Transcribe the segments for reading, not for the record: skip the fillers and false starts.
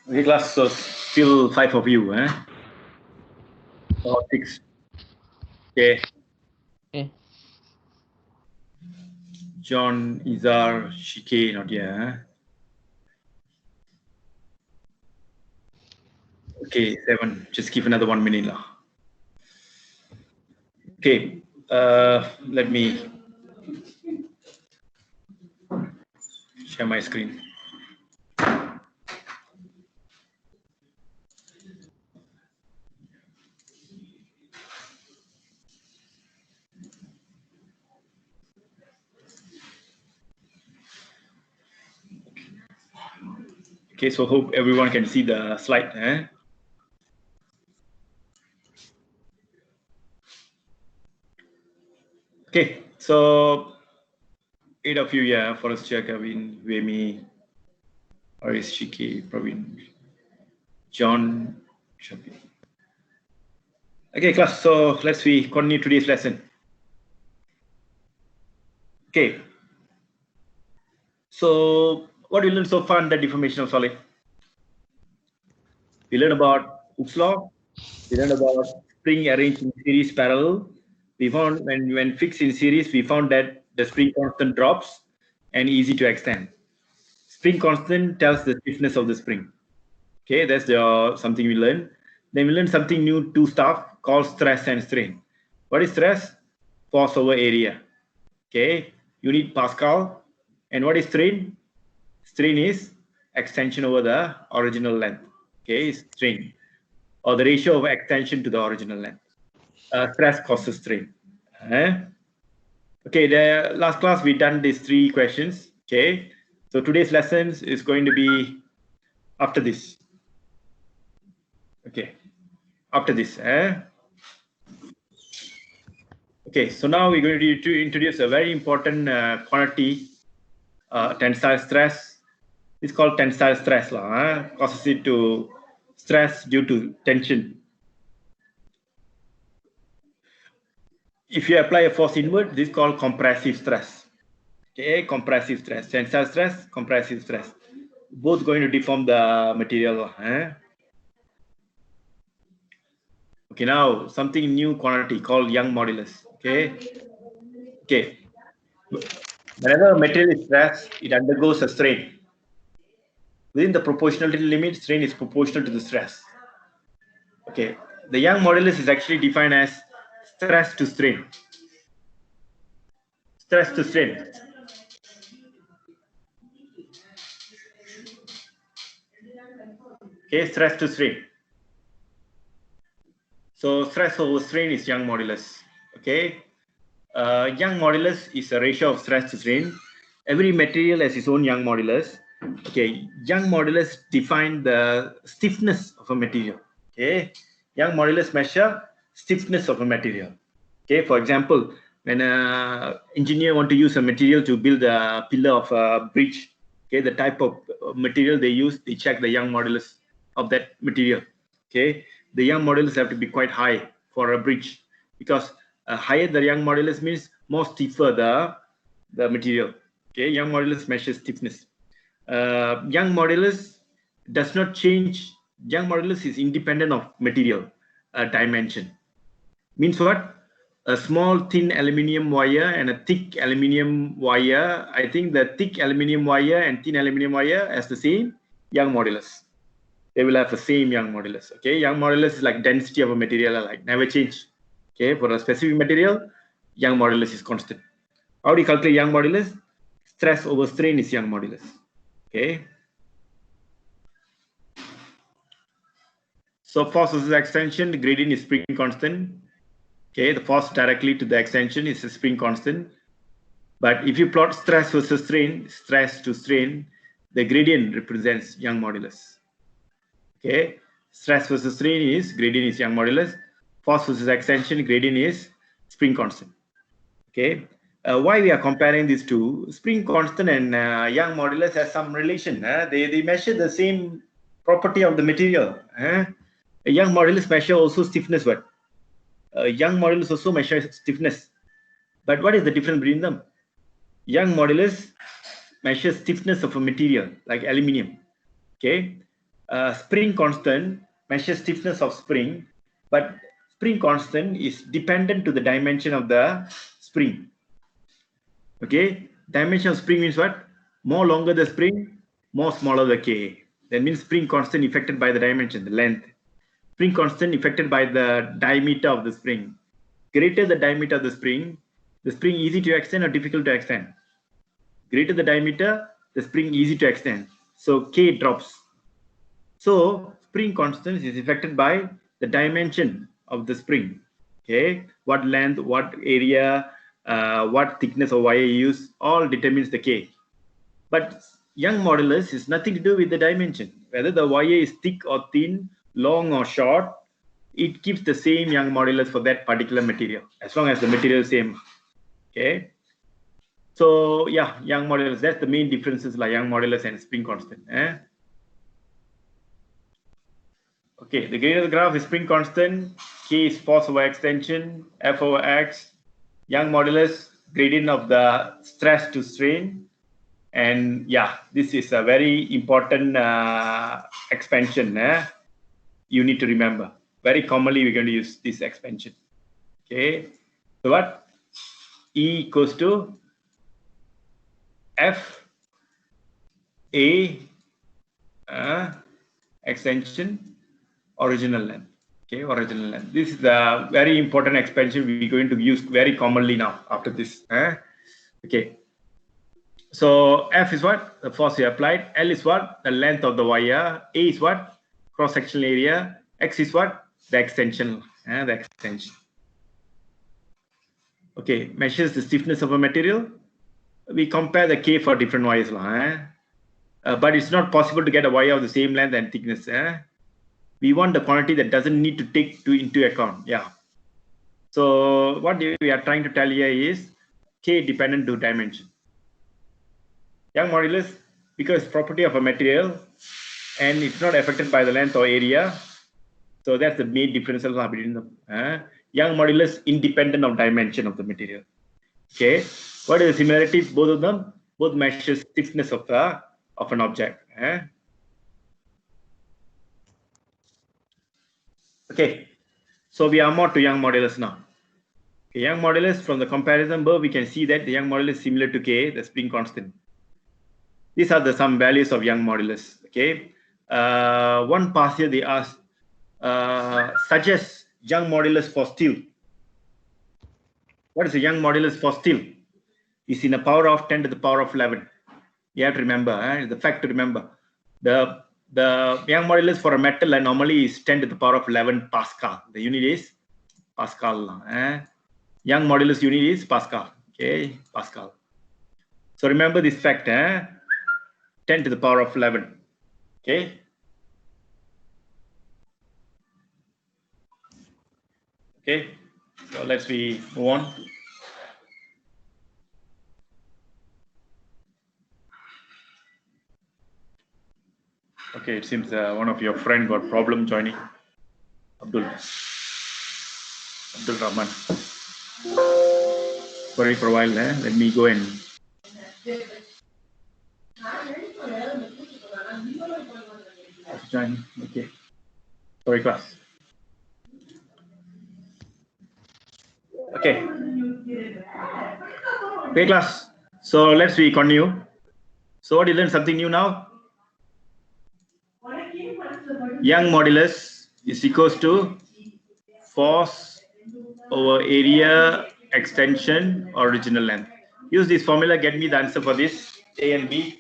Okay, class. So still 5 of you, eh? Or 6. Okay. Okay. John, Izar, Shike, not here. Eh? Okay, 7. Just give another 1 minute lah. Okay. Let me share my screen. Okay, so hope everyone can see the slide. Eh? Okay, so 8 of you, yeah. Forest Chair, Kevin, Wemi, Aris, Shiki, Praveen, John, Shabi. Okay, class. So let's continue today's lesson. Okay. So what we learned so far in the deformation of solid? We learned about Hooke's law. We learned about spring arranged in series parallel. We found when fixed in series, we found that the spring constant drops and easy to extend. Spring constant tells the stiffness of the spring. Okay, that's something we learned. Then we learned something new, two stuff called stress and strain. What is stress? Force over area. Okay, unit Pascal. And what is strain? Strain is extension over the original length. Okay, strain, or the ratio of extension to the original length. Stress causes strain. Okay, the last class we done these 3 questions. Okay, so today's lessons is going to be after this. Okay, after this. Okay, so now we're going to introduce a very important quantity, tensile stress. It's called tensile stress. Causes it to stress due to tension. If you apply a force inward, this is called compressive stress. Okay, compressive stress, tensile stress, compressive stress. Both going to deform the material. Okay, now something new quantity called Young modulus. Okay. Okay. Whenever a material is stressed, it undergoes a strain. Within the proportionality limit, strain is proportional to the stress. Okay. The Young modulus is actually defined as stress to strain. Stress to strain. Okay, stress to strain. So stress over strain is Young modulus. Okay. Young modulus is a ratio of stress to strain. Every material has its own Young modulus. Okay, Young modulus define the stiffness of a material. Okay, Young modulus measure stiffness of a material. Okay, for example, when an engineer want to use a material to build a pillar of a bridge, okay, the type of material they use, they check the Young modulus of that material. Okay, the Young modulus have to be quite high for a bridge, because higher the Young modulus means more stiffer the material. Okay, Young modulus measures stiffness. Young modulus does not change. Young modulus is independent of material dimension. Means what? A small thin aluminium wire and a thick aluminium wire. I think the thick aluminium wire and thin aluminium wire has the same Young modulus. They will have the same Young modulus. Okay, Young modulus is like density of a material, like never change. Okay, for a specific material, Young modulus is constant. How do you calculate Young modulus? Stress over strain is Young modulus. Okay. So force versus extension, the gradient is spring constant. Okay, the force directly to the extension is a spring constant. But if you plot stress versus strain, stress to strain, the gradient represents Young modulus. Okay, stress versus strain is gradient is Young modulus. Force versus extension, gradient is spring constant. Okay, why we are comparing these two? Spring constant and Young modulus has some relation. They measure the same property of the material. A Young modulus measure also stiffness, but Young modulus also measures stiffness. But what is the difference between them? Young modulus measures stiffness of a material like aluminium. Okay, spring constant measures stiffness of spring, but spring constant is dependent to the dimension of the spring. Okay, dimension of spring means what? More longer the spring, more smaller the Ka. That means spring constant affected by the dimension, the length. Spring constant affected by the diameter of the spring. Greater the diameter of the spring easy to extend or difficult to extend. Greater the diameter, the spring easy to extend. So K drops. So spring constant is affected by the dimension of the spring. Okay, what length, what area, what thickness of wire you use, all determines the K. But Young modulus is nothing to do with the dimension. Whether the wire is thick or thin, long or short, it keeps the same Young modulus for that particular material, as long as the material is same. Okay. So yeah, Young modulus, that's the main differences like Young modulus and spring constant. Okay, the greater the graph is spring constant, K is force over extension, F over X, Young modulus, gradient of the stress to strain. And yeah, this is a very important expansion. You need to remember. Very commonly, we're going to use this expansion. Okay, so what? E equals to F A extension original length. Okay, original length. This is the very important expansion we're going to use very commonly now after this. Okay. So F is what? The force you applied. L is what? The length of the wire. A is what? Cross-sectional area. X is what? The extension. The extension. Okay, measures the stiffness of a material. We compare the K for different wires. But it's not possible to get a wire of the same length and thickness. We want the quantity that doesn't need to take into account. Yeah. So what we are trying to tell here is K dependent to dimension. Young modulus, because property of a material and it's not affected by the length or area. So that's the main difference between them. Young modulus independent of dimension of the material. Okay, what is the similarity? Both of them, both measure stiffness of an object. Okay, so we are more to Young modulus now. Okay, Young modulus, from the comparison above, we can see that the Young modulus is similar to K, the spring constant. These are some values of Young modulus. Okay, one past year they asked suggest Young modulus for steel. What is the Young modulus for steel? Is in a power of 10 to the power of 11. You have to remember, the fact to remember. The Young modulus for a metal normally is 10 to the power of 11 Pascal. The unit is Pascal. Young modulus unit is Pascal. Okay, Pascal. So remember this fact, 10 to the power of 11. Okay. Okay, so let's move on. Okay, it seems one of your friend got problem joining. Abdul Rahman. Sorry for a while. Let me go and. Join. Okay. Sorry, class. Okay. Okay, class. So let's continue. So what you learn something new now? Young modulus is equals to force over area extension original length. Use this formula, get me the answer for this, A and B.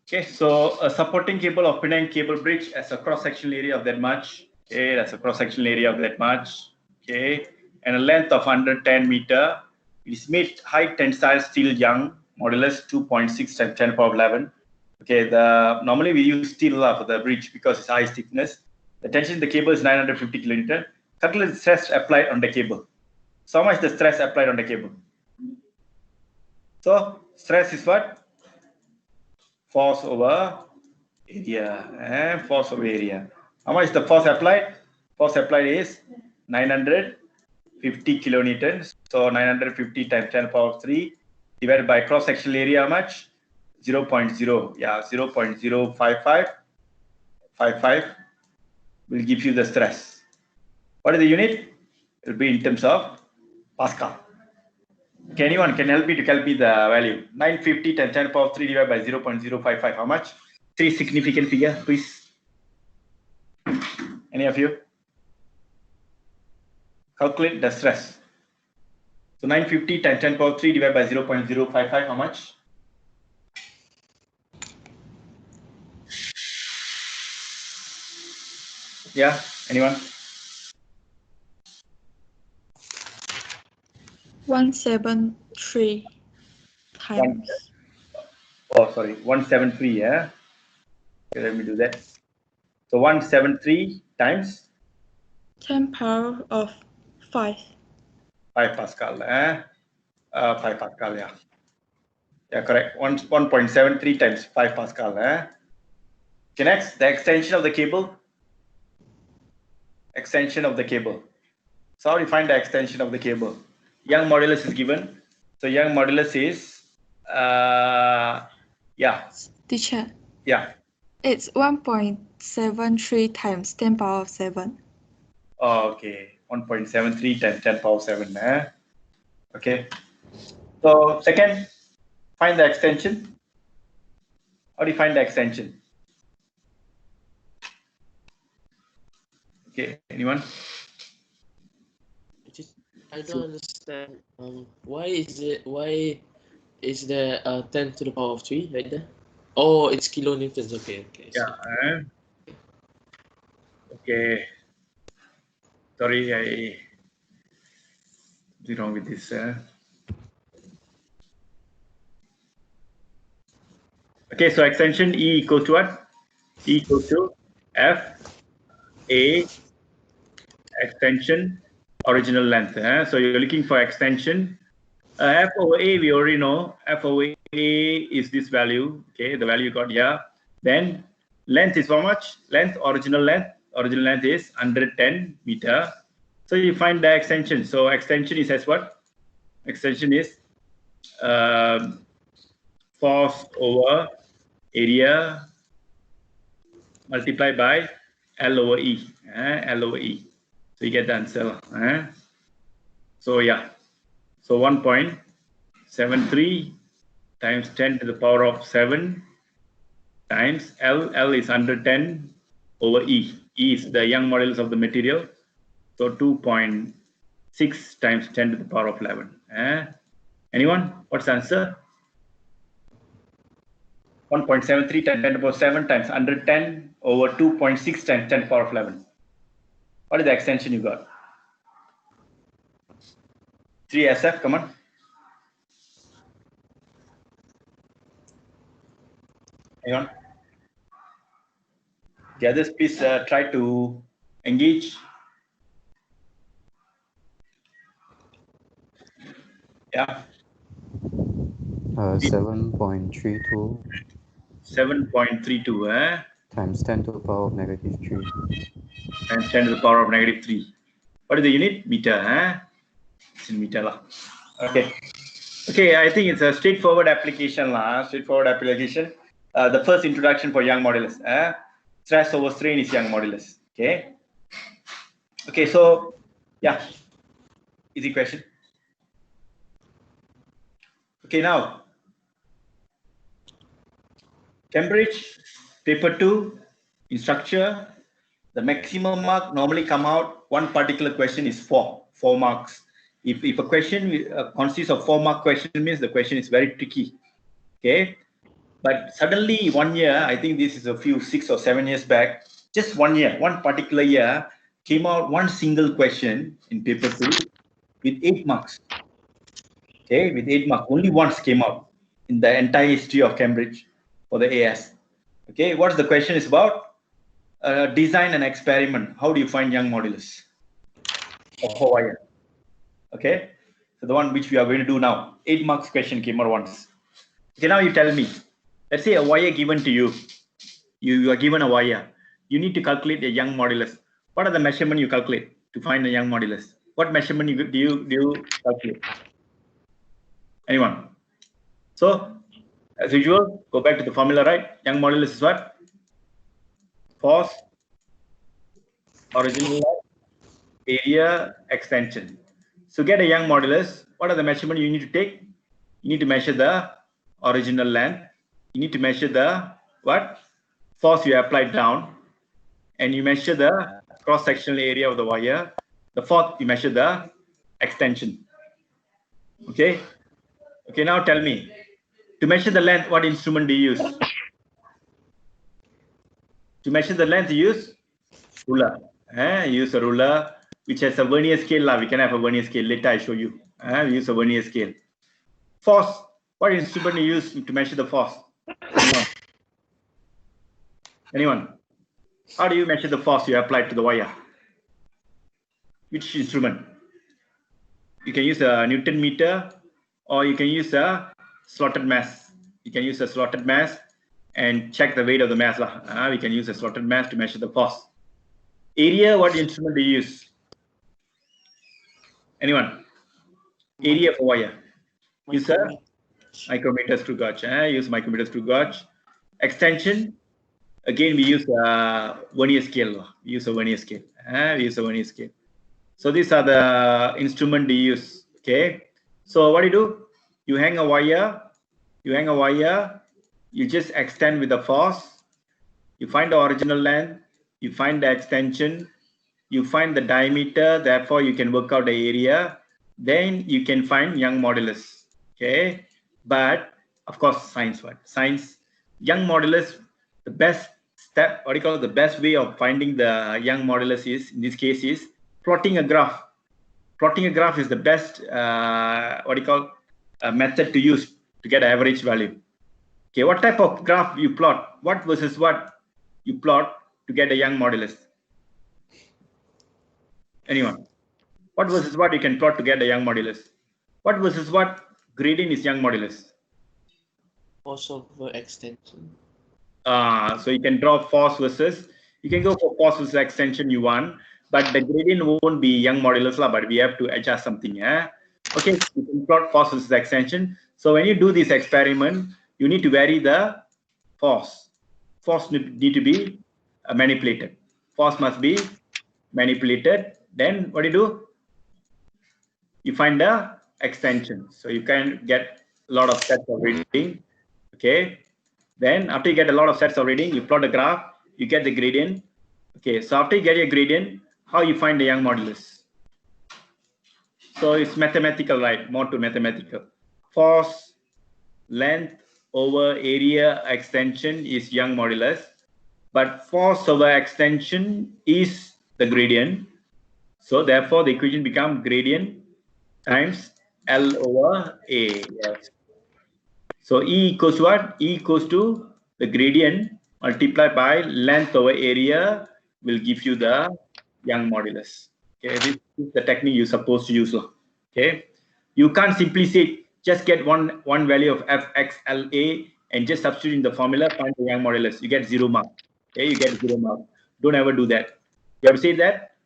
Okay, so a supporting cable of pin and cable bridge has a cross-sectional area of that much. Okay, that's a cross-sectional area of that much. Okay, and a length of 110 meter. It is made high tensile steel Young modulus 2.6 times 10 power 11. Okay, normally we use steel for the bridge because it's high stiffness. The tension in the cable is 950 kilonewton. Calculate the stress applied on the cable. So how much the stress applied on the cable? So stress is what? force over area. Force over area. How much is the force applied? Force applied is 950 kilonewtons. So 950 times 10 power 3 divided by cross sectional area, how much? 0.0. Yeah, 0.055 will give you the stress. What is the unit? It will be in terms of Pascal. Okay, anyone can help me to calculate the value? 950 times 10 power 3 divided by 0.055. How much? Three significant figure, please. Any of you? Calculate the stress. So 950 times 10 power 3 divided by 0.055. How much? Yeah, anyone? 173 times. Oh, sorry, 173. Yeah. Okay, let me do that. So 173 times 10 power of 5. 5 Pascal. 5 Pascal. Yeah. Yeah, correct. 1.73 times 5 Pascal. Okay, next, the extension of the cable. Extension of the cable. So how do you find the extension of the cable? Young modulus is given. So Young modulus is, yeah. Teacher. Yeah. It's 1.73 times 10 power of 7. Oh, okay. 1.73 times 10 power 7. Okay. So second, find the extension. How do you find the extension? Okay, anyone? I don't understand. Why is there 10 to the power of 3 right there? Oh, it's kilonewtons. Okay. Yeah. Okay. Sorry, I did wrong with this. Okay, so extension E equals to what? E equals to F A extension original length. So you're looking for extension. F over A, we already know. F over A is this value. Okay, the value you got here. Then length is how much? Length, original length. Original length is 110 meter. So you find the extension. So extension is as what? Extension is force over area multiplied by L over E. L over E. So you get the answer. So yeah. So 1.73 times 10 to the power of 7 times L. L is 110 over E. E is the Young modulus of the material. So 2.6 times 10 to the power of 11. Anyone? What's the answer? 1.73 times 10 to the power of 7 times 110 over 2.6 times 10 to the power of 11. What is the extension you got? 3SF, come on. Hang on. The others, please try to engage. Yeah. 7.32 7.32 times 10 to the power of negative 3. times 10 to the power of negative 3. What is the unit? Meter. It's in meter. Okay. Okay, I think it's a straightforward application. Straightforward application. The first introduction for Young modulus. Stress over strain is Young modulus. Okay. Okay, so yeah. Easy question. Okay, now Cambridge paper 2 in structure. The maximum mark normally come out. One particular question is 4 marks. If a question consists of 4-mark question, means the question is very tricky. Okay, but suddenly 1 year, I think this is a few 6 or 7 years back, just 1 year, one particular year came out one single question in paper 2 with 8 marks. Okay, with 8 marks, only once came out in the entire history of Cambridge for the AS. Okay, what's the question is about? Design an experiment. How do you find Young modulus of a wire? Okay, so the one which we are going to do now. 8 marks question came out once. Okay, now you tell me Let's say a wire given to you. You are given a wire. You need to calculate the Young modulus. What are the measurements you calculate to find the Young modulus? What measurement do you calculate? Anyone? So, as usual, go back to the formula, right? Young modulus is what? Force, original area, extension. So get a Young modulus. What are the measurements you need to take? You need to measure the original length. You need to measure the what? Force you applied down. And you measure the cross-sectional area of the wire. The fourth, you measure the extension. Okay. Okay, now tell me, to measure the length, what instrument do you use? To measure the length, you use ruler. You use a ruler which has a vernier scale. We can have a vernier scale. Later I show you. We use a vernier scale. Force. What instrument do you use to measure the force? Anyone? How do you measure the force you apply to the wire? Which instrument? You can use a Newton meter, or you can use a slotted mass. You can use a slotted mass and check the weight of the mass. We can use a slotted mass to measure the force. Area, what instrument do you use? Anyone? Area for wire. Use a micrometer screw gauge. Use micrometer screw gauge. Extension, again we use a vernier scale. We use a vernier scale. We use a vernier scale. So these are the instrument you use. Okay. So what do? You hang a wire. You just extend with the force. You find the original length. You find the extension. You find the diameter. Therefore, you can work out the area. Then you can find Young modulus. Okay. But of course, science what? Science. Young modulus. The best step. What do you call it? The best way of finding the Young modulus is, in this case, is plotting a graph. Plotting a graph is the best method to use to get average value. Okay, what type of graph you plot? What versus what you plot to get a Young modulus? Anyone? What versus what you can plot to get a Young modulus? What versus what gradient is Young modulus? Force over extension. So you can draw force versus, you can go for force versus extension you want, but the gradient won't be Young modulus, but we have to adjust something. Okay, you can plot force versus extension. So when you do this experiment, you need to vary the force. Force need to be manipulated. Force must be manipulated. Then what do? You find the extension. So you can get a lot of sets of reading. Okay. Then after you get a lot of sets of reading, you plot the graph, you get the gradient. Okay. So after you get your gradient, how you find the Young modulus? So it's mathematical, right? More to mathematical. Force, length over area extension is Young modulus, but force over extension is the gradient. So therefore the equation becomes gradient times L over A. Yes. So E equals what? E equals to the gradient multiplied by length over area will give you the Young modulus. Okay, this is the technique you're supposed to use. Okay, you can't simply say just get one value of fxla and just substitute in the formula, find the Young modulus. You get 0 mark. Okay, you get 0 mark. Don't ever do that. You have to say that.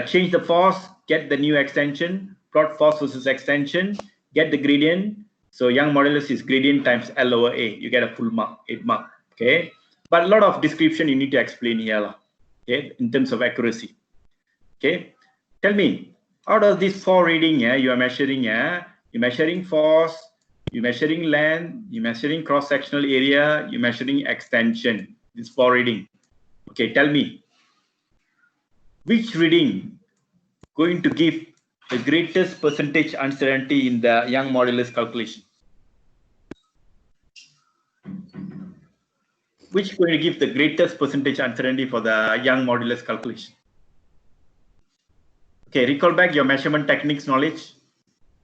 Change the force, get the new extension, plot force versus extension, get the gradient. So Young modulus is gradient times L over A. You get a full mark, 8 mark. Okay, but a lot of description you need to explain here. Okay, in terms of accuracy. Okay, tell me, out of this 4 reading, you are measuring, you're measuring force, you're measuring length, you're measuring cross-sectional area, you're measuring extension. This 4 reading. Okay, tell me, which reading going to give the greatest percentage uncertainty in the Young modulus calculation? Which going to give the greatest percentage uncertainty for the Young modulus calculation? Okay, recall back your measurement techniques knowledge.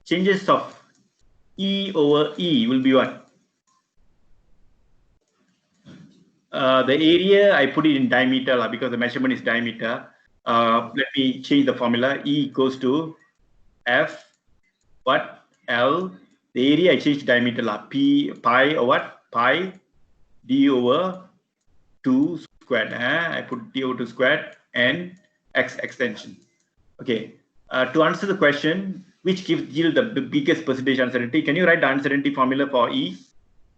Changes of E over E will be what? The area, I put it in diameter because the measurement is diameter. Let me change the formula. E equals to F, what? L. The area I changed diameter, P, pi or what? pi d over 2 squared. I put d over 2 squared and x extension. Okay. To answer the question, which yield the biggest percentage uncertainty, can you write the uncertainty formula for E?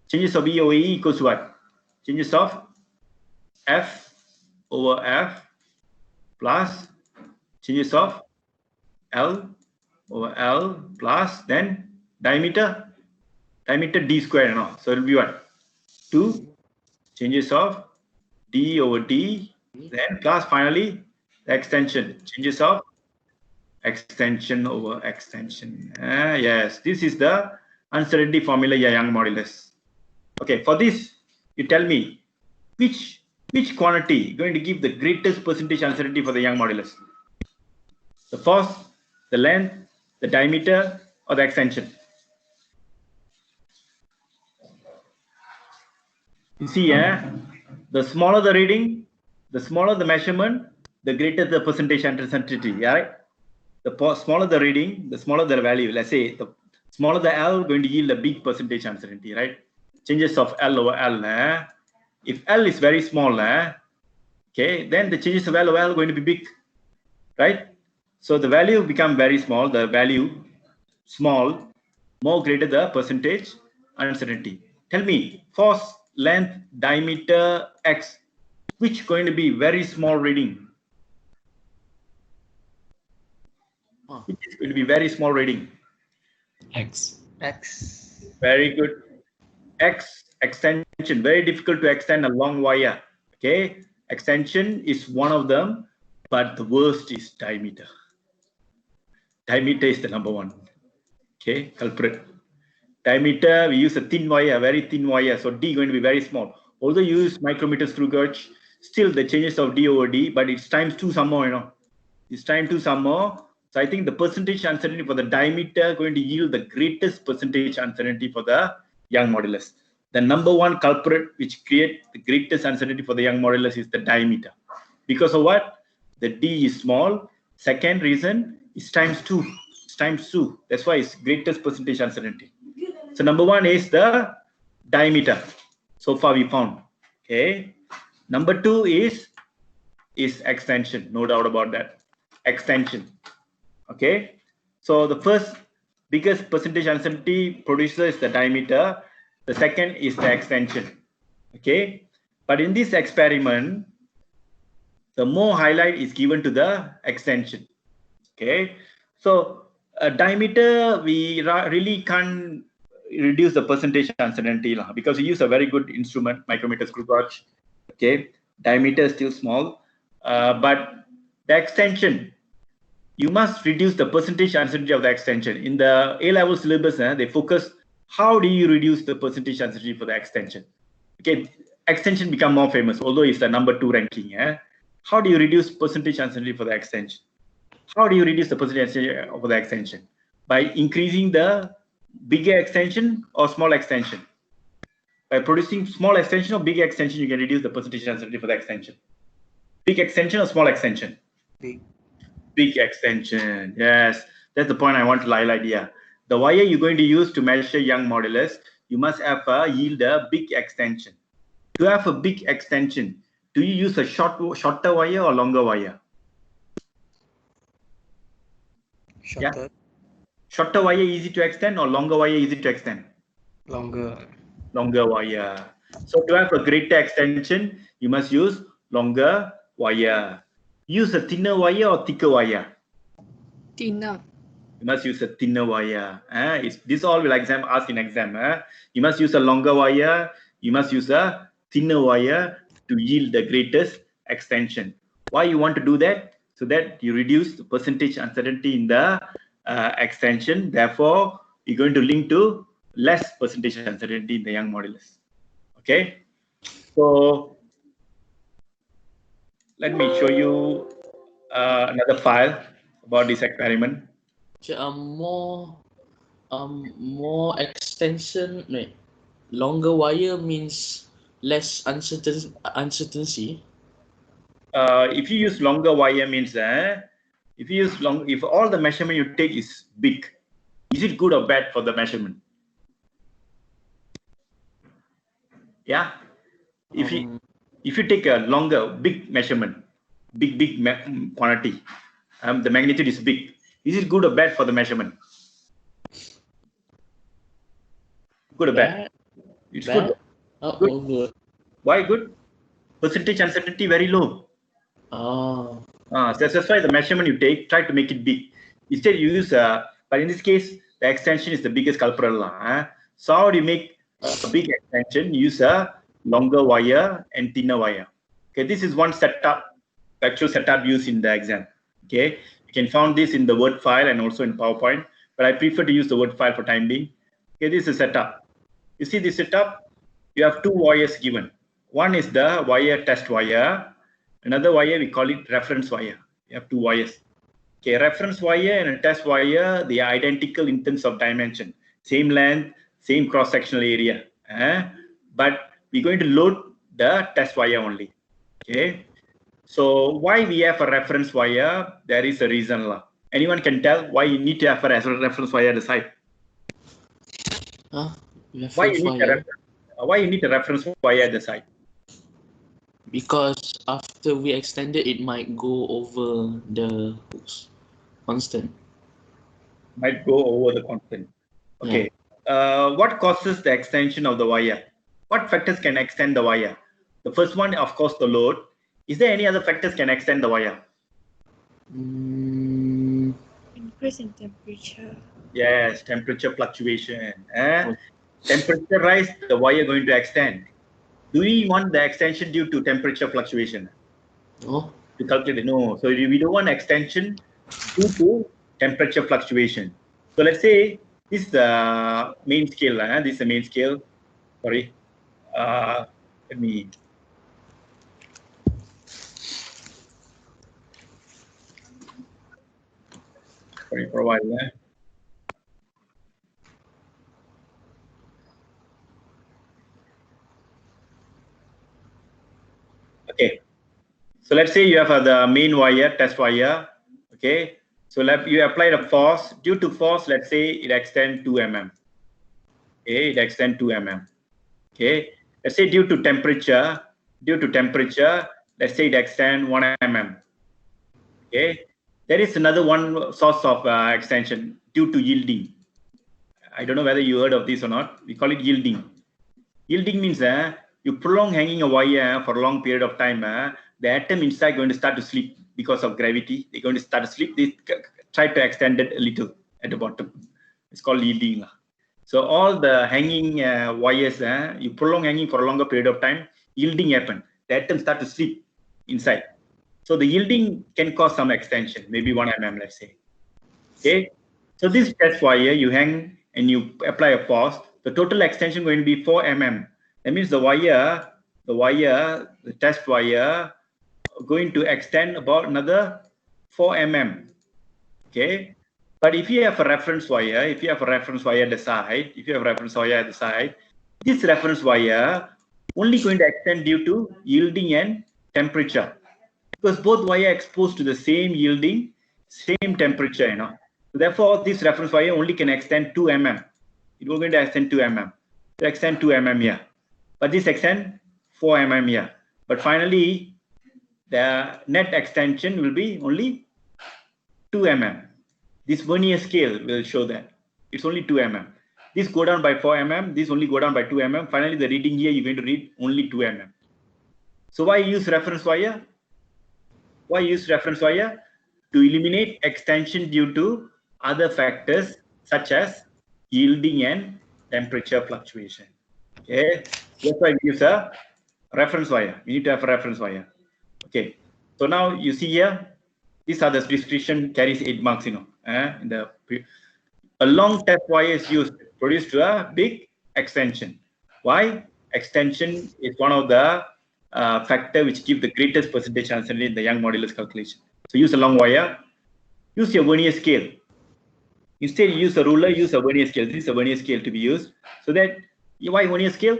Changes of E over E equals to what? Changes of F over F plus changes of L over L plus then diameter d squared and all. So it will be what? 2 changes of d over d, then plus finally the extension, changes of extension over extension. Yes, this is the uncertainty formula, Young modulus. Okay, for this, you tell me which quantity going to give the greatest percentage uncertainty for the Young modulus? The force, the length, the diameter, or the extension? You see, the smaller the reading, the smaller the measurement, the greater the percentage uncertainty. Right? The smaller the reading, the smaller the value. Let's say the smaller the L, going to yield a big percentage uncertainty. Right? Changes of L over L. If L is very small, okay, then the changes of L over L are going to be big, right? So the value become very small. The value small, more greater the percentage uncertainty. Tell me, force, length, diameter, x, which going to be very small reading? Which is going to be very small reading? X. Very good. X, extension, very difficult to extend a long wire. Okay, extension is one of them, but the worst is diameter. Diameter is the number one. Okay, culprit. Diameter, we use a thin wire, very thin wire, so D going to be very small. Although you use micrometer screw gauge, still the changes of D over D, but it's times 2 some more, you know. It's times 2 some more. So I think the percentage uncertainty for the diameter going to yield the greatest percentage uncertainty for the Young modulus. The number one culprit which create the greatest uncertainty for the Young modulus is the diameter. Because of what? The D is small. Second reason is times 2. It's times 2. That's why it's greatest percentage uncertainty. So number one is the diameter. So far we found. Okay. Number two is extension. No doubt about that. Extension. Okay. So the first biggest percentage uncertainty producer is the diameter. The second is the extension. Okay. But in this experiment, the more highlight is given to the extension. Okay. So diameter, we really can't reduce the percentage uncertainty because we use a very good instrument, micrometer screw gauge. Okay. Diameter is still small. But the extension, you must reduce the percentage uncertainty of the extension. In the A-level syllabus, they focus how do you reduce the percentage uncertainty for the extension. Okay, extension become more famous, although it's the number 2 ranking. How do you reduce percentage uncertainty for the extension? How do you reduce the percentage uncertainty for the extension? By increasing the bigger extension or small extension. By producing small extension or big extension, you can reduce the percentage uncertainty for the extension. Big extension or small extension? Big extension. Yes, that's the point I want to highlight here. The wire you're going to use to measure Young modulus, you must have yield a big extension. To have a big extension, do you use a shorter wire or longer wire? Shorter. Yeah. Shorter wire easy to extend or longer wire easy to extend? Longer. Longer wire. So to have a greater extension, you must use longer wire. Use a thinner wire or thicker wire? Thinner. You must use a thinner wire. This all will ask in exam. You must use a longer wire. You must use a thinner wire to yield the greatest extension. Why you want to do that? So that you reduce the percentage uncertainty in the extension. Therefore, you're going to link to less percentage uncertainty in the Young modulus. Okay. So let me show you another file about this experiment. More extension. Wait, longer wire means less uncertainty. If you use longer wire means if all the measurement you take is big, is it good or bad for the measurement? Yeah. If you take a longer, big measurement, big quantity, the magnitude is big. Is it good or bad for the measurement? Good or bad? It's Bad? good. Oh, Good. good. Why good? Percentage uncertainty very low. Oh. So that's why the measurement you take, try to make it big. Instead, you use, but in this case, the extension is the biggest culprit. So how do you make a big extension? Use a longer wire and thinner wire. Okay, this is one setup, actual setup used in the exam. Okay, you can find this in the Word file and also in PowerPoint, but I prefer to use the Word file for time being. Okay, this is a setup. You see this setup? You have two wires given. One is the wire test wire. Another wire, we call it reference wire. You have two wires. Okay, reference wire and a test wire, they are identical in terms of dimension. Same length, same cross-sectional area. But we're going to load the test wire only. Okay. So why we have a reference wire? There is a reason. Anyone can tell why you need to have a reference wire at the side? Why you need a reference wire at the side? Because after we extend it, it might go over the constant. Might go over the constant. Okay. What causes the extension of the wire? What factors can extend the wire? The first one, of course, the load. Is there any other factors can extend the wire? Increase in temperature. Yes, temperature fluctuation. Temperature rise, the wire going to extend. Do we want the extension due to temperature fluctuation? No. To calculate, no. So we don't want extension due to temperature fluctuation. So let's say this is the main scale. This is the main scale. Sorry. Let me. Sorry for a while. Okay. So let's say you have the main wire, test wire. Okay. So you apply the force. Due to force, let's say it extends 2 mm. Okay, it extends 2 mm. Okay. Let's say due to temperature, let's say it extends 1 mm. Okay. There is another one source of extension due to yielding. I don't know whether you heard of this or not. We call it yielding. Yielding means you prolong hanging a wire for a long period of time. The atom inside going to start to slip because of gravity. They're going to start to slip. They try to extend it a little at the bottom. It's called yielding. So all the hanging wires, you prolong hanging for a longer period of time, yielding happen. The atom start to slip inside. So the yielding can cause some extension, maybe 1 mm, let's say. Okay. So this test wire, you hang and you apply a force. The total extension going to be 4 mm. That means the test wire, going to extend about another 4 mm. Okay. But if you have a reference wire, at the side, this reference wire only going to extend due to yielding and temperature. Because both wire are exposed to the same yielding, same temperature, So therefore, this reference wire only can extend 2 mm. It will going to extend 2 mm. To extend 2 mm here. But this extend 4 mm here. But finally, the net extension will be only 2 mm. This vernier scale will show that. It's only 2 mm. This go down by 4 mm. This only go down by 2 mm. Finally, the reading here, you're going to read only 2 mm. So why use reference wire? Why use reference wire? To eliminate extension due to other factors such as yielding and temperature fluctuation. Okay, that's why we use a reference wire. We need to have a reference wire. Okay, so now you see here, these are the description carries 8 marks. A long test wire is used to produce to a big extension. Why? Extension is one of the factor which give the greatest percentage uncertainty in the Young modulus calculation. So use a long wire. Use your vernier scale. Instead, use a ruler. Use a vernier scale. This is a vernier scale to be used. So that why vernier scale?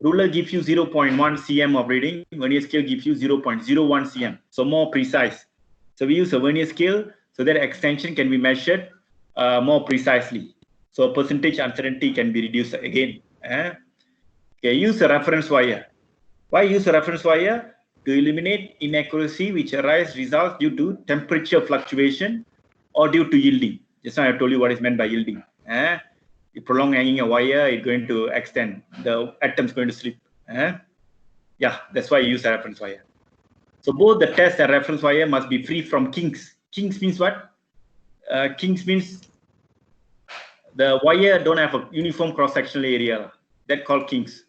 Ruler gives you 0.1 cm of reading. Vernier scale gives you 0.01 cm. So more precise. So we use a vernier scale so that extension can be measured more precisely. So percentage uncertainty can be reduced again. Okay, use a reference wire. Why use a reference wire? To eliminate inaccuracy which results due to temperature fluctuation or due to yielding. Just now I told you what is meant by yielding. You prolong hanging a wire, it's going to extend. The atom's going to slip. Yeah, that's why you use a reference wire. So both the test and reference wire must be free from kinks. Kinks means what? Kinks means the wire don't have a uniform cross-sectional area. That called kinks.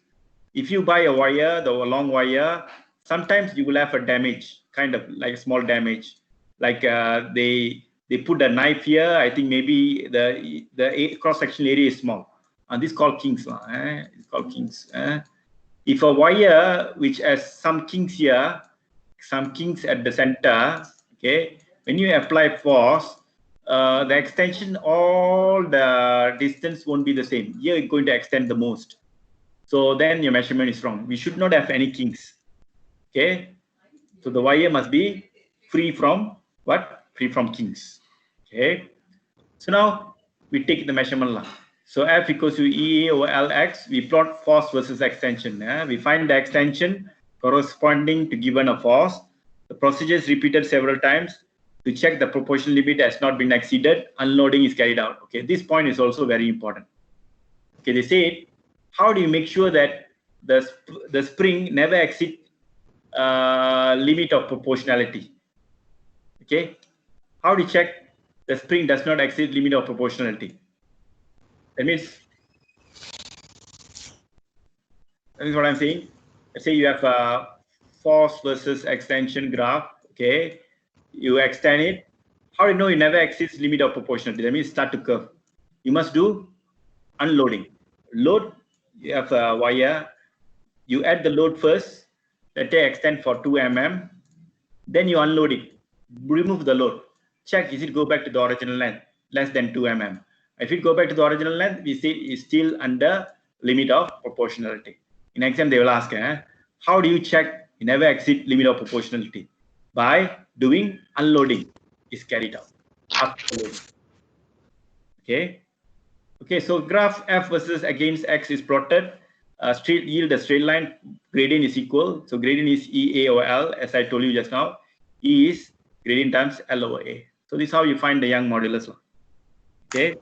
If you buy a wire, the long wire, sometimes you will have a damage, kind of like a small damage. Like they put a knife here. I think maybe the cross-sectional area is small. And this is called kinks. It's called kinks. If a wire which has some kinks here, some kinks at the center, okay, when you apply force, the extension, all the distance won't be the same. Here it's going to extend the most. So then your measurement is wrong. We should not have any kinks. Okay. So the wire must be free from what? Free from kinks. Okay. So now we take the measurement line. So F equals to EA over LX. We plot force versus extension. We find the extension corresponding to given a force. The procedure is repeated several times to check the proportional limit has not been exceeded. Unloading is carried out. Okay. This point is also very important. Okay. They say, how do you make sure that the spring never exceeds limit of proportionality? Okay, how do you check the spring does not exceed limit of proportionality? That means what I'm saying. Let's say you have a force versus extension graph. Okay, you extend it. How do you know it never exceeds limit of proportionality? That means start to curve. You must do unloading. Load. You have a wire, you add the load first, let it extend for 2 mm, then you unload it, remove the load, check is it go back to the original length, less than 2 mm. If it go back to the original length, we see it's still under limit of proportionality. In exam, they will ask, how do you check you never exceed limit of proportionality? By doing unloading is carried out. After loading. Okay. Okay, so graph F versus against X is plotted. Straight yield, the straight line gradient is equal. So gradient is EA over L, as I told you just now. E is gradient times L over A. So this is how you find the Young modulus. Okay,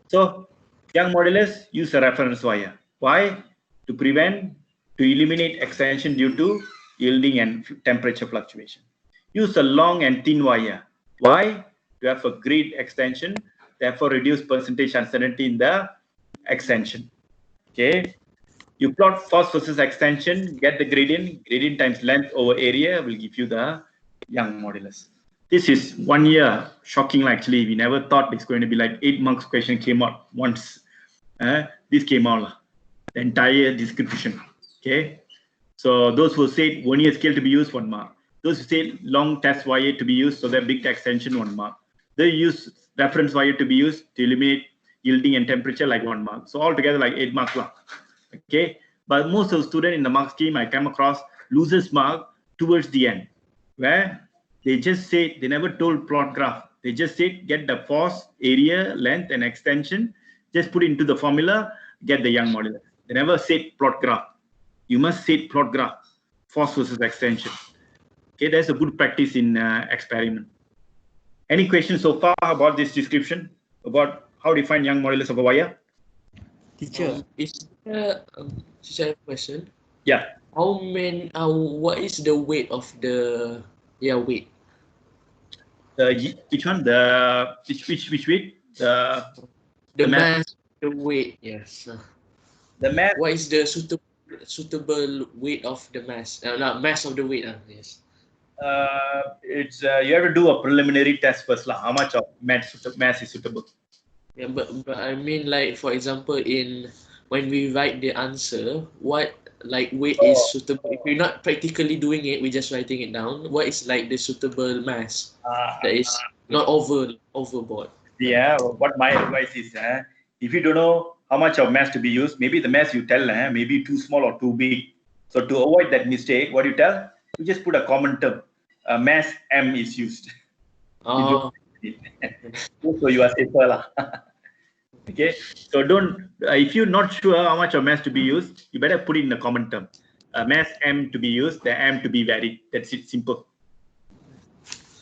so Young modulus, use a reference wire. Why? To eliminate extension due to yielding and temperature fluctuation. Use a long and thin wire. Why? To have a great extension, therefore reduce percentage uncertainty in the extension. Okay, you plot force versus extension, get the gradient times length over area will give you the Young modulus. This is 1 year, shocking actually. We never thought it's going to be like 8 marks question came out once. This came out, the entire description. Okay, so those who said 1 year scale to be used, 1 mark. Those who say long test wire to be used, so that big extension, 1 mark. They use reference wire to be used to eliminate yielding and temperature, like 1 mark. So altogether like 8 marks. Okay, but most of the students in the mark scheme I come across loses mark towards the end, where they just say, they never told plot graph. They just say get the force, area, length, and extension. Just put it into the formula, get the Young modulus. They never say plot graph. You must say plot graph, force versus extension. Okay, that's a good practice in experiment. Any questions so far about this description, about how to find Young modulus of a wire? Teacher, Is there teacher, I have a question? Yeah. What is the weight of the weight? Which one? The which weight? The mass. mass, the weight, yes. The mass. What is the suitable weight of the mass? Not mass of the weight, yes. It's you have to do a preliminary test first, lah. How much of mass is suitable? Yeah, but I mean, like, for example, when we write the answer, what like weight is suitable? If we're not practically doing it, we're just writing it down. What is like the suitable mass that is not overboard? Yeah, what my advice is, if you don't know how much of mass to be used, maybe the mass you tell, maybe too small or too big. So to avoid that mistake, what you tell, you just put a common term. Mass M is used. Oh. So you are safer, lah. Okay, so don't, if you're not sure how much of mass to be used, you better put it in the common term. Mass M to be used, the M to be varied. That's it, simple.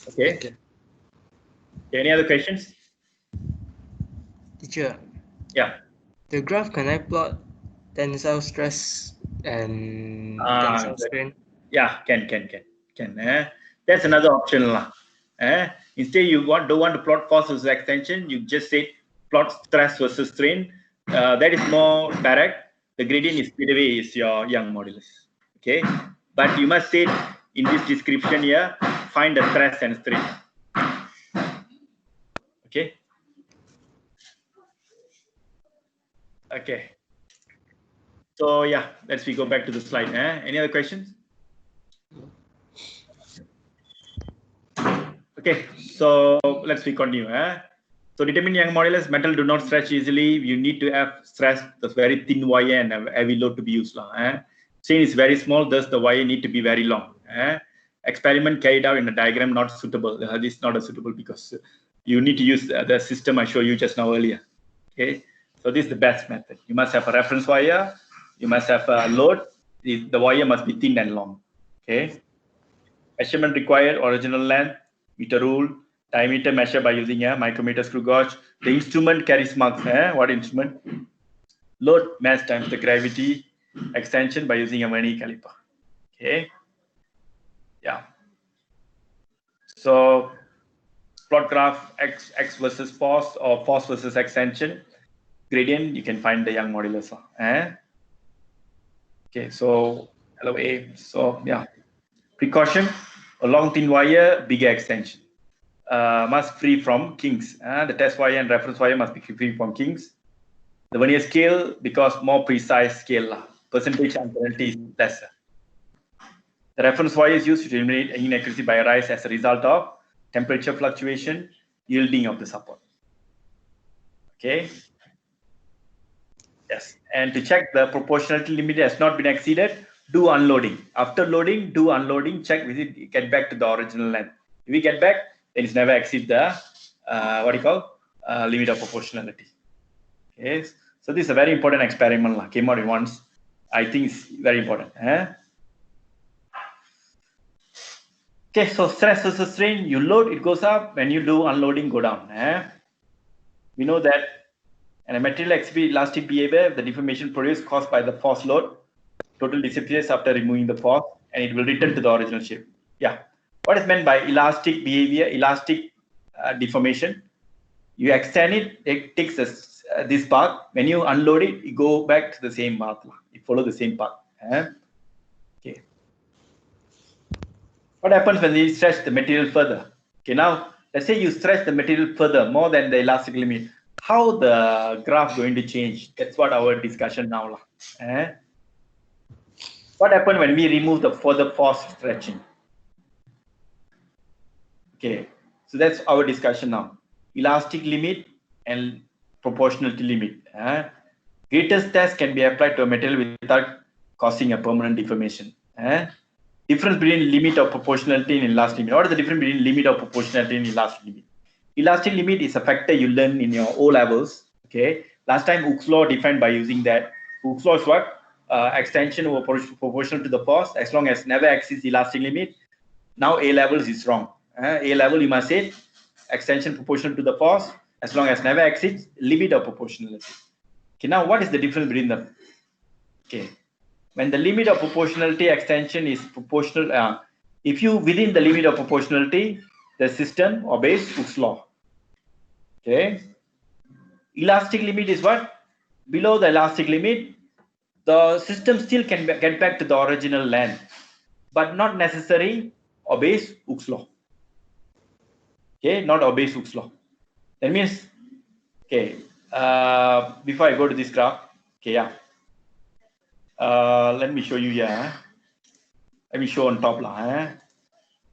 Okay. Okay. Any other questions? Teacher, Yeah. the graph can I plot tensile stress and tensile Good. strain? Yeah, can. That's another option lah. Instead, you don't want to plot force versus extension. You just say plot stress versus strain. That is more direct. The gradient is speed away is your Young modulus. Okay, but you must say in this description here, find the stress and strain. Okay. Okay. So yeah, let's go back to the slide. Any other questions? Okay, so let's continue. So determine Young modulus, metal do not stretch easily. You need to have stress, the very thin wire and a heavy load to be used. Strain is very small, thus the wire need to be very long. Experiment carried out in a diagram not suitable. This is not suitable because you need to use the system I showed you just now earlier. Okay, so this is the best method. You must have a reference wire. You must have a load. The wire must be thin and long. Okay. Measurement required, original length, meter rule, diameter measured by using a micrometer screw gauge. The instrument carries marks. What instrument? Load mass times the gravity, extension by using a vernier caliper. Okay. Yeah. So plot graph x versus force or force versus extension. Gradient, you can find the Young modulus. Okay, so LOA. So yeah. Precaution, a long thin wire, bigger extension. Must free from kinks. The test wire and reference wire must be free from kinks. The vernier scale, because more precise scale, percentage uncertainty is lesser. The reference wire is used to eliminate inaccuracy by rise as a result of temperature fluctuation, yielding of the support. Okay. Yes, and to check the proportionality limit has not been exceeded, do unloading. After loading, do unloading, check with it, get back to the original length. If we get back, then it's never exceed the limit of proportionality. Okay, so this is a very important experiment. Came out once. I think it's very important. Okay, so stress versus strain. You load, it goes up. When you do unloading, go down. We know that. And a material exhibits elastic behavior, the deformation produced caused by the force load total disappears after removing the force, and it will return to the original shape. Yeah. What is meant by elastic behavior, elastic deformation? You extend it, it takes this path. When you unload it, you go back to the same path. It follows the same path. Okay. What happens when you stretch the material further? Okay, now let's say you stretch the material further, more than the elastic limit. How the graph going to change? That's what our discussion now. What happened when we remove the further force stretching? Okay, so that's our discussion now. Elastic limit and proportionality limit. Greatest test can be applied to a material without causing a permanent deformation. Difference between limit of proportionality and elastic limit. What is the difference between limit of proportionality and elastic limit? Elastic limit is a factor you learn in your O levels. Okay, last time Hooke's law defined by using that. Hooke's law is what? Extension over proportional to the force as long as never exceeds elastic limit. Now A levels is wrong. A level you must say extension proportional to the force as long as never exceeds limit of proportionality. Okay, now what is the difference between them? Okay, when the limit of proportionality extension is proportional, if you within the limit of proportionality, the system obeys Hooke's law. Okay, elastic limit is what? Below the elastic limit, the system still can get back to the original length, but not necessarily obeys Hooke's law. Okay, not obeys Hooke's law. That means, okay, before I go to this graph, okay, yeah. Let me show you here. Let me show on top.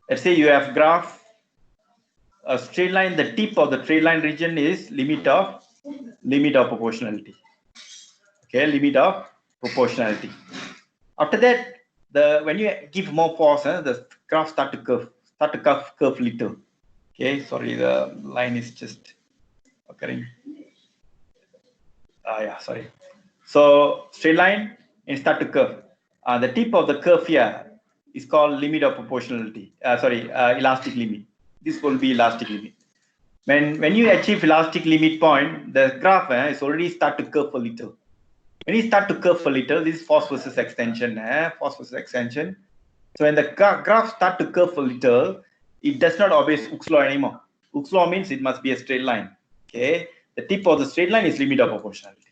Let's say you have graph, a straight line, the tip of the straight line region is limit of proportionality. Okay, limit of proportionality. After that, when you give more force, the graph start to curve little. Okay, sorry, the line is just occurring. Yeah, sorry. So straight line and start to curve. The tip of the curve here is called limit of proportionality. Elastic limit. This will be elastic limit. When you achieve elastic limit point, the graph is already start to curve a little. When you start to curve a little, this is force versus extension. Force versus extension. So when the graph start to curve a little, it does not obey Hooke's law anymore. Hooke's law means it must be a straight line. Okay, the tip of the straight line is limit of proportionality.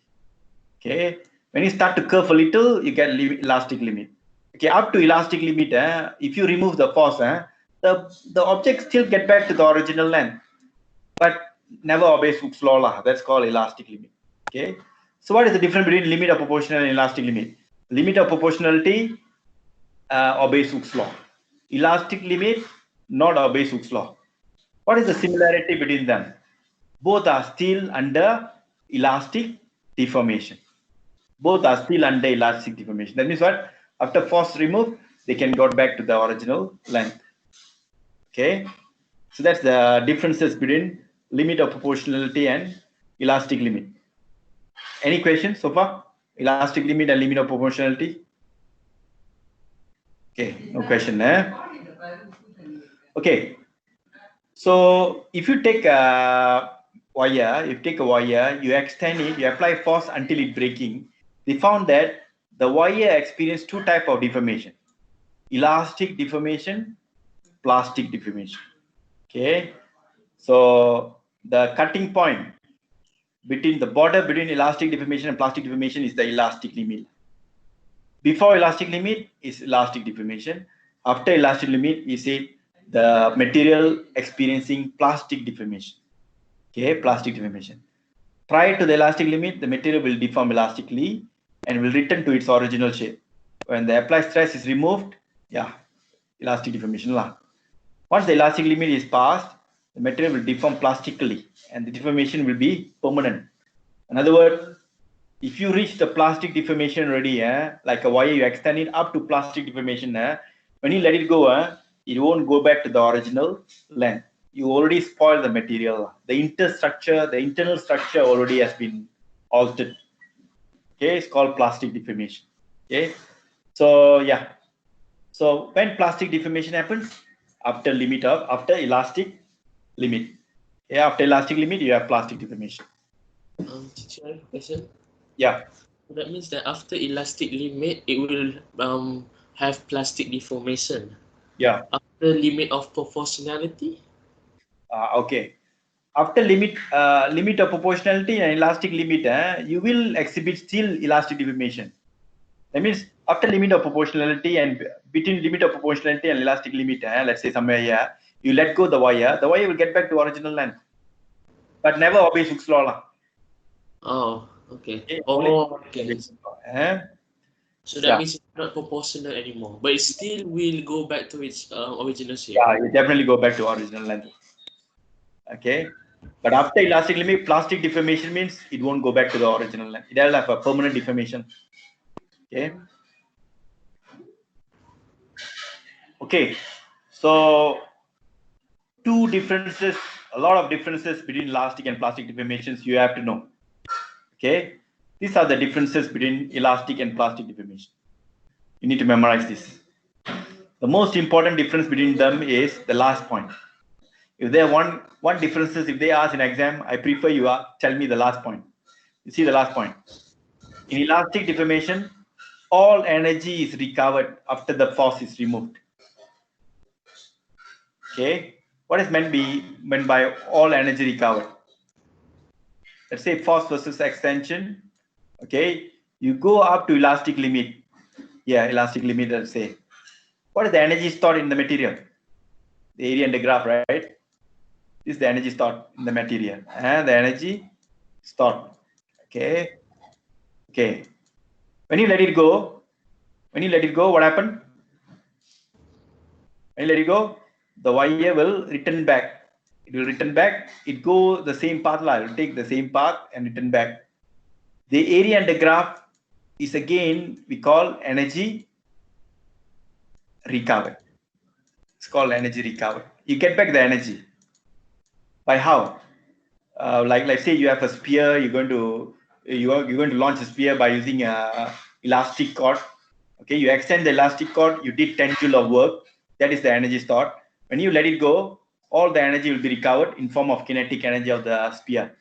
Okay, when you start to curve a little, you get elastic limit. Okay, up to elastic limit, if you remove the force, the object still get back to the original length, but never obeys Hooke's law. That's called elastic limit. Okay, so what is the difference between limit of proportionality and elastic limit? Limit of proportionality obeys Hooke's law. Elastic limit not obeys Hooke's law. What is the similarity between them? Both are still under elastic deformation. Both are still under elastic deformation. That means what? After force removed, they can go back to the original length. Okay, so that's the differences between limit of proportionality and elastic limit. Any questions so far? Elastic limit and limit of proportionality? Okay, no question. Okay, so if you take a wire, you extend it, you apply force until it breaking. They found that the wire experienced two types of deformation: elastic deformation, plastic deformation. Okay, so the cutting point between the border between elastic deformation and plastic deformation is the elastic limit. Before elastic limit is elastic deformation. After elastic limit is the material experiencing plastic deformation. Okay, plastic deformation. Prior to the elastic limit, the material will deform elastically and will return to its original shape. When the applied stress is removed, elastic deformation. Once the elastic limit is passed, the material will deform plastically and the deformation will be permanent. In other words, if you reach the plastic deformation already, like a wire, you extend it up to plastic deformation, when you let it go, it won't go back to the original length. You already spoiled the material. The internal structure already has been altered. Okay, it's called plastic deformation. Okay, so yeah. So when plastic deformation happens, after elastic limit. Yeah, after elastic limit, you have plastic deformation. Teacher, I have a question. Yeah. That means that after elastic limit, it will have plastic deformation. Yeah. After limit of proportionality? Okay. After limit of proportionality and elastic limit, you will exhibit still elastic deformation. That means after limit of proportionality and between limit of proportionality and elastic limit, let's say somewhere here, you let go the wire will get back to original length, but never obeys Hooke's law. Oh, okay. Okay. Okay. So that Yeah. means it's not proportional anymore, but it still will go back to its original shape. Yeah, you definitely go back to original length. Okay. But after elastic limit, plastic deformation means it won't go back to the original length. It will have a permanent deformation. Okay. Okay. So a lot of differences between elastic and plastic deformations you have to know. Okay. These are the differences between elastic and plastic deformation. You need to memorize this. The most important difference between them is the last point. If there are one differences, if they ask in exam, I prefer you tell me the last point. You see the last point. In elastic deformation, all energy is recovered after the force is removed. Okay, what is meant by all energy recovered? Let's say force versus extension. Okay, you go up to elastic limit. Yeah, elastic limit. Let's say, what is the energy stored in the material? The area and the graph, right? This is the energy stored in the material, and the energy stored. Okay. Okay. When you let it go, what happened? When you let it go, the wire will return back. It will return back. It go the same path. It will take the same path and return back. The area and the graph is again we call energy recovered. It's called energy recovered. You get back the energy by how? Like say you have a sphere. You're going to you're going to launch a sphere by using a elastic cord. Okay, you extend the elastic cord, you did 10 joule of work. That is the energy stored. When you let it go, all the energy will be recovered in form of kinetic energy of the sphere.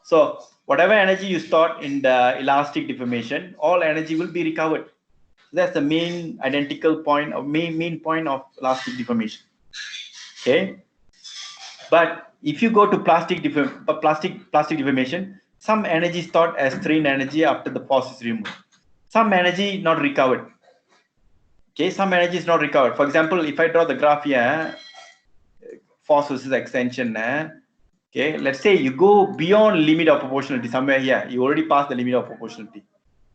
So whatever energy you stored in the elastic deformation, all energy will be recovered. That's the main identical point of main point of elastic deformation. Okay, but if you go to plastic deformation, some energy stored as strain energy after the force is removed. Some energy not recovered. Okay, some energy is not recovered. For example, if I draw the graph here, force versus extension. Okay, let's say you go beyond limit of proportionality somewhere here. You already passed the limit of proportionality.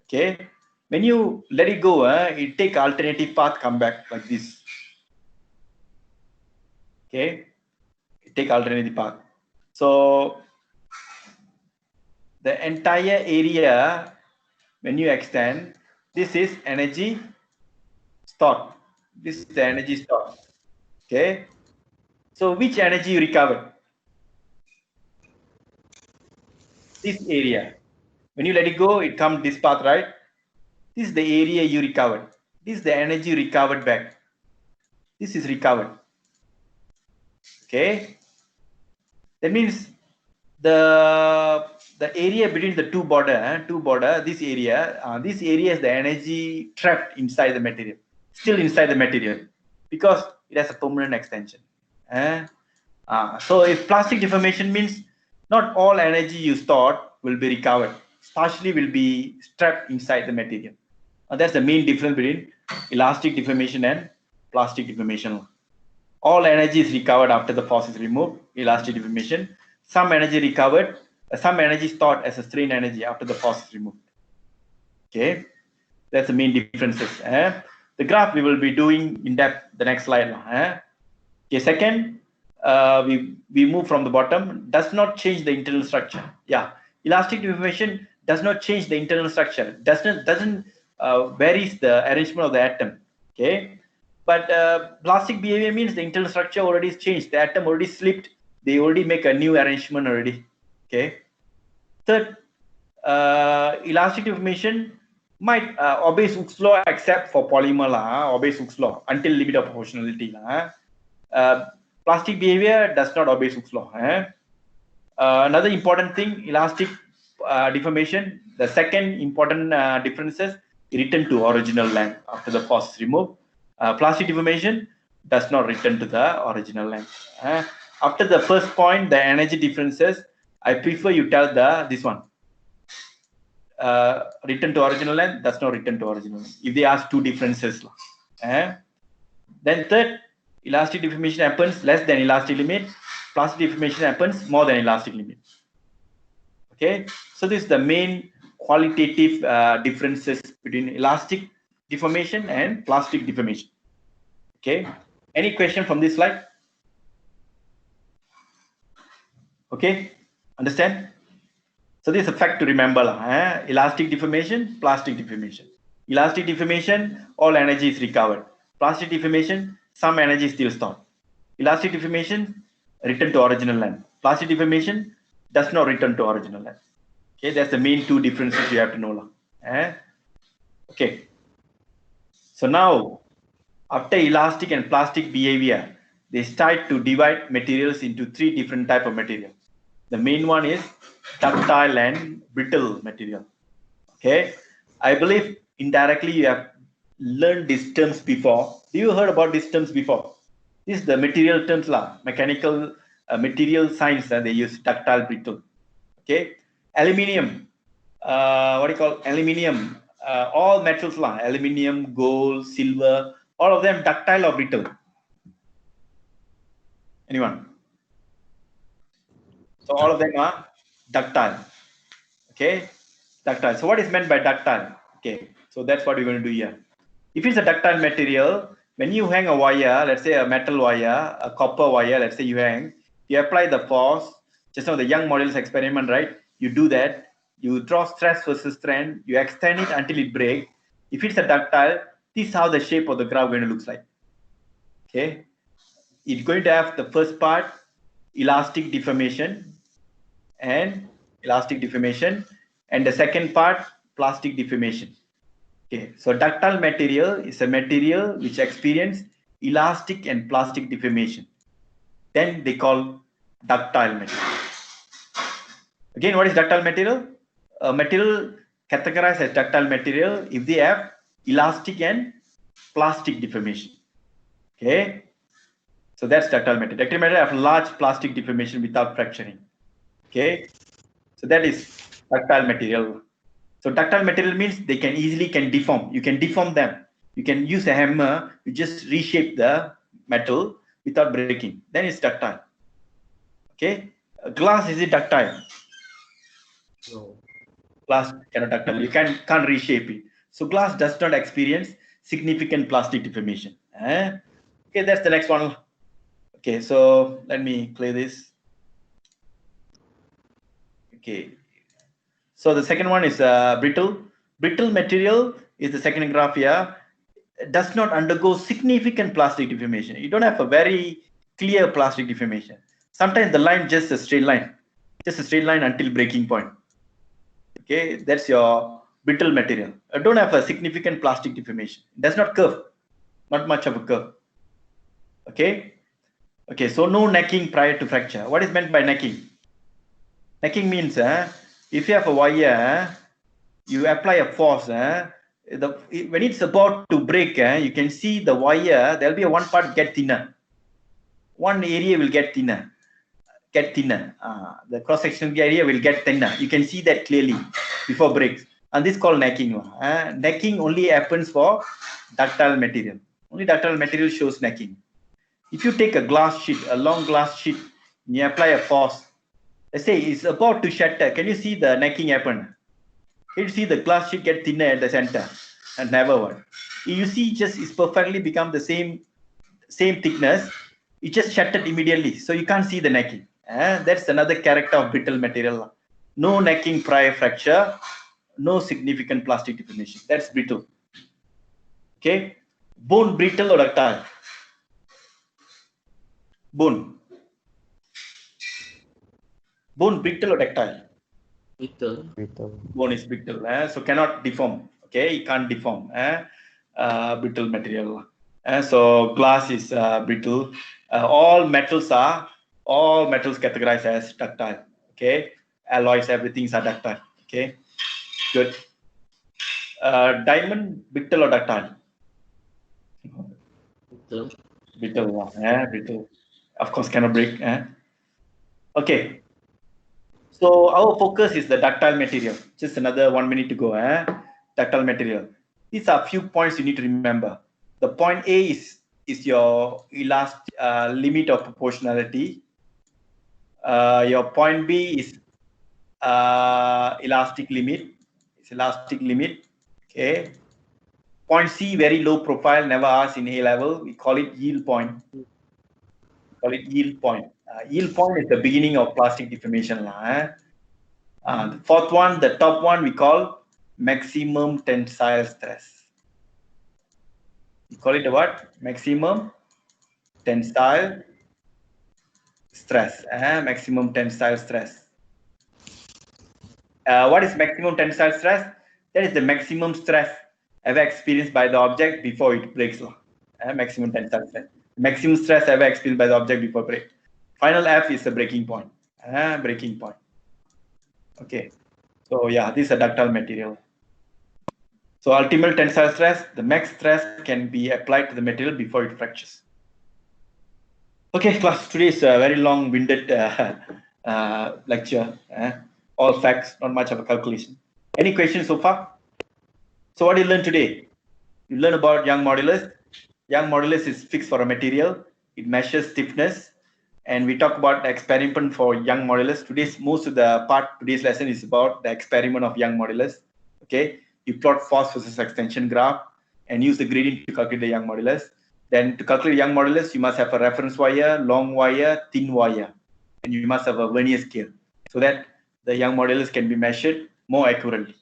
Okay, when you let it go, it take alternative path, come back like this. Okay, it take alternative path. So the entire area, when you extend, this is energy stored. This is the energy stored. Okay, so which energy you recovered? This area. When you let it go, it comes this path, right? This is the area you recovered. This is the energy recovered back. This is recovered. Okay. That means the area between the two border, this area is the energy trapped inside the material, still inside the material, because it has a permanent extension. So if plastic deformation means not all energy you stored will be recovered, partially will be trapped inside the material. That's the main difference between elastic deformation and plastic deformation. All energy is recovered after the force is removed, elastic deformation. Some energy recovered, some energy stored as a strain energy after the force is removed. Okay, that's the main differences. The graph we will be doing in depth the next slide. Okay, second, we move from the bottom. Does not change the internal structure. Yeah, elastic deformation does not change the internal structure. Doesn't varies the arrangement of the atom. Okay, but plastic behavior means the internal structure already is changed. The atom already slipped. They already make a new arrangement already. Okay. Third, elastic deformation might obey Hooke's law except for polymer obey Hooke's law until limit of proportionality plastic behavior does not obey Hooke's law. Another important thing, elastic deformation. The second important differences, return to original length after the force is removed. Plastic deformation does not return to the original length. After the first point, the energy differences, I prefer you tell this one. Return to original length does not return to original length. If they ask two differences. Then third, elastic deformation happens less than elastic limit. Plastic deformation happens more than elastic limit. Okay, so this is the main qualitative differences between elastic deformation and plastic deformation. Okay, any question from this slide? Okay, understand? So this is a fact to remember. Elastic deformation, plastic deformation. Elastic deformation, all energy is recovered. Plastic deformation, some energy is still stored. Elastic deformation, return to original length. Plastic deformation does not return to original length. Okay, that's the main two differences you have to know. Okay. So now, after elastic and plastic behavior, they start to divide materials into three different types of material. The main one is ductile and brittle material. Okay, I believe indirectly you have learned these terms before. Do you heard about these terms before? This is the material terms mechanical material science they use ductile, brittle. Okay, aluminium. What do you call aluminium? All metals aluminium, gold, silver, all of them ductile or brittle. Anyone? So all of them are ductile. Okay, ductile. So what is meant by ductile? Okay, so that's what we're going to do here. If it's a ductile material, when you hang a wire, let's say a metal wire, a copper wire, let's say you hang, you apply the force, just now the Young modulus experiment, right? You do that, you draw stress versus strain, you extend it until it breaks. If it's a ductile, this is how the shape of the graph going to look like. Okay, it's going to have the first part, elastic deformation, and and the second part, plastic deformation. Okay, so ductile material is a material which experience elastic and plastic deformation. Then they call ductile material. Again, what is ductile material? A material categorized as ductile material if they have elastic and plastic deformation. Okay, so that's ductile material. Ductile material have large plastic deformation without fracturing. Okay, so that is ductile material. So ductile material means they can easily deform. You can deform them. You can use a hammer to just reshape the metal without breaking. Then it's ductile. Okay, glass, is it ductile? No. Glass cannot ductile. You can't reshape it. So glass does not experience significant plastic deformation. Okay, that's the next one. Okay, so let me clear this. Okay, so the second one is brittle. Brittle material is the second graph here. It does not undergo significant plastic deformation. You don't have a very clear plastic deformation. Sometimes the line just a straight line until breaking point. Okay, that's your brittle material. Don't have a significant plastic deformation. It does not curve, not much of a curve. Okay, okay. So no necking prior to fracture. What is meant by necking? Necking means if you have a wire, you apply a force. When it's about to break, you can see the wire. There'll be a one part get thinner. One area will get thinner. The cross-sectional area will get thinner. You can see that clearly before breaks. And this is called necking. Necking only happens for ductile material. Only ductile material shows necking. If you take a glass sheet, a long glass sheet, and you apply a force, let's say it's about to shatter. Can you see the necking happen? Can you see the glass sheet get thinner at the center and never one? You see, just it's perfectly become the same thickness. It just shattered immediately, so you can't see the necking. That's another character of brittle material. No necking prior fracture, no significant plastic deformation. That's brittle. Okay, bone brittle or ductile? Bone brittle or ductile? Brittle. Brittle. Bone is brittle, so cannot deform. Okay, it can't deform. Brittle material. So glass is brittle. All metals categorized as ductile. Okay, alloys, everything's are ductile. Okay, good. Diamond brittle or ductile? Brittle. Brittle, brittle. Of course, cannot break. Okay. So our focus is the ductile material. Just another 1 minute to go. Ductile material. These are a few points you need to remember. The point A is your limit of proportionality. Your point B is elastic limit. It's elastic limit. Okay. Point C, very low profile, never asked in A level. We call it yield point. Yield point is the beginning of plastic deformation. The fourth one, the top one, we call maximum tensile stress. We call it what? Maximum tensile stress. Maximum tensile stress. What is maximum tensile stress? That is the maximum stress ever experienced by the object before it breaks. Maximum tensile stress. Maximum stress ever experienced by the object before break. Final F is the breaking point. Breaking point. Okay. So yeah, this is a ductile material. So ultimate tensile stress, the max stress can be applied to the material before it fractures. Okay, class, today is a very long-winded lecture. All facts, not much of a calculation. Any questions so far? So what did you learn today? You learn about Young modulus. Young modulus is fixed for a material. It measures stiffness. And we talk about the experiment for Young modulus. Today's lesson is about the experiment of Young modulus. Okay, you plot force versus extension graph and use the gradient to calculate the Young modulus. Then to calculate Young modulus, you must have a reference wire, long wire, thin wire, and you must have a vernier scale so that the Young modulus can be measured more accurately.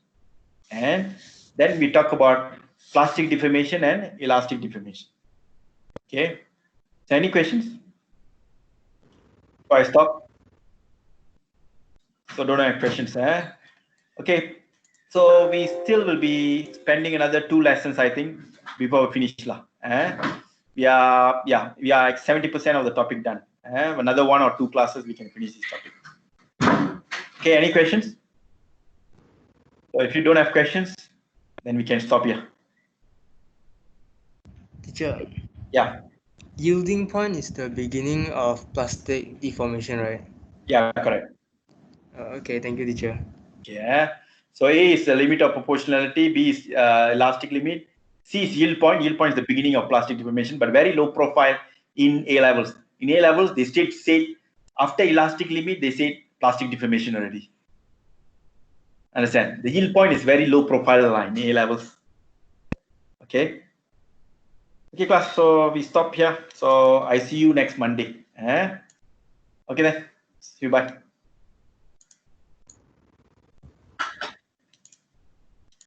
And then we talk about plastic deformation and elastic deformation. Okay, so any questions? Before I stop? So don't have questions. Okay, So we still will be spending another 2 lessons, I think, before we finish lah. We are like 70% of the topic done. Another 1 or 2 classes we can finish this topic. Okay, any questions? So if you don't have questions, then we can stop here. Teacher, Yeah, yielding point is the beginning of plastic deformation, right? yeah, correct. Okay, thank you, teacher. Yeah. So A is the limit of proportionality, B is elastic limit, C is yield point. Yield point is the beginning of plastic deformation, but very low profile in A levels. In A levels, they say after elastic limit, they say plastic deformation already. Understand? The yield point is very low profile line in A levels. Okay. Okay, class. So we stop here. So I see you next Monday. Okay then. See you. Bye.